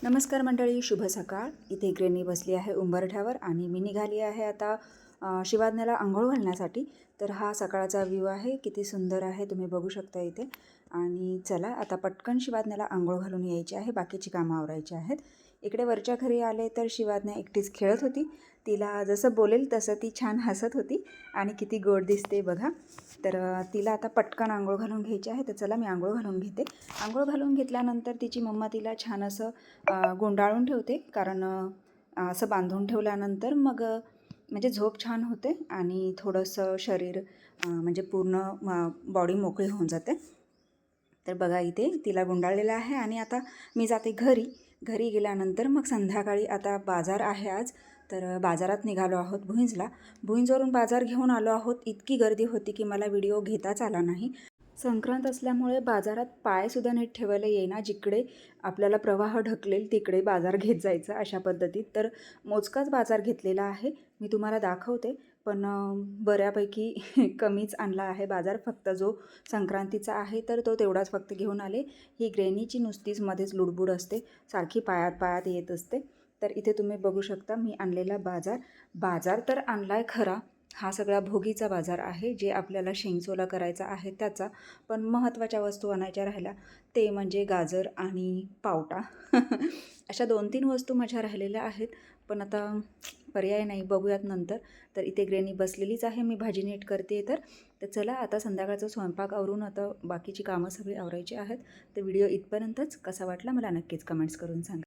नमस्कार मंडळी, शुभ सकाळ. इथे ग्रेनी बसली आहे उंबरठ्यावर आणि मी निघाली आहे आता शिवाज्ञाला आंघोळ घालण्यासाठी. तर हा सकाळचा व्ह्यू आहे, किती सुंदर आहे तुम्ही बघू शकता इथे. आणि चला आता पटकन शिवाज्ञाला आंघोळ घालून यायची आहे, बाकीची कामं आवरायची आहेत. इकडे वरच्या घरी आले तर शिवाज्ञा एकटीच खेळत होती. तिला जसं बोलेल तसं ती छान हसत होती आणि किती गोड दिसते बघा. तर तिला आता पटकन आंघोळ घालून घ्यायची आहे. तर चला मी आंघोळ घालून घेते. आंघोळ घालून घेतल्यानंतर तिची मम्मा तिला छान असं गुंडाळून ठेवते, कारण असं बांधून ठेवल्यानंतर मग म्हणजे झोप छान होते आणि थोडंसं शरीर म्हणजे पूर्ण बॉडी मोकळी होऊन जाते. तर बघा इथे तिला गुंडाळलेलं आहे आणि आता मी जाते घरी गेल्यानंतर मग संध्याकाळी आता बाजार आहे आज. तर बाजारात निघालो आहोत भुईंजवरून बाजार घेऊन आलो आहोत. इतकी गर्दी होती की मला व्हिडिओ घेताच आला नाही. संक्रांत असल्यामुळे बाजारात पायसुद्धा नीट ठेवायला येईना. जिकडे आपल्याला प्रवाह ढकलेल तिकडे बाजार घेत जायचं अशा पद्धतीत. तर मोजकाच बाजार घेतलेला आहे, मी तुम्हाला दाखवते. पण बऱ्यापैकी कमीच आणला आहे बाजार. फक्त जो संक्रांतीचा आहे तर तो तेवढाच फक्त घेऊन आले. ही ग्रेनीची नुसतीच मध्येच लुडबुड असते, सारखी पायात येत असते. तर इथे तुम्ही बघू शकता मी आणलेला बाजार तर आणला आहे खरा. हा सगळा भोगीचा बाजार आहे, जे आपल्याला शेंगसोला करायचा आहे त्याचा. पण महत्त्वाच्या वस्तू आणायच्या राहिल्या ते म्हणजे गाजर आणि पावटा. अशा 2-3 वस्तू माझ्या राहिलेल्या आहेत, पण आता पर्याय नाही, बघूयात नंतर. तर इथे ग्रेनी बसलेलीच आहे, मी भाजी नीट करते. तर चला आता संध्याकाळचा स्वयंपाक आवरून आता बाकीची कामं सगळी आवरायची आहेत. तर व्हिडिओ इथपर्यंतच. कसा वाटला मला नक्कीच कमेंट्स करून सांगा.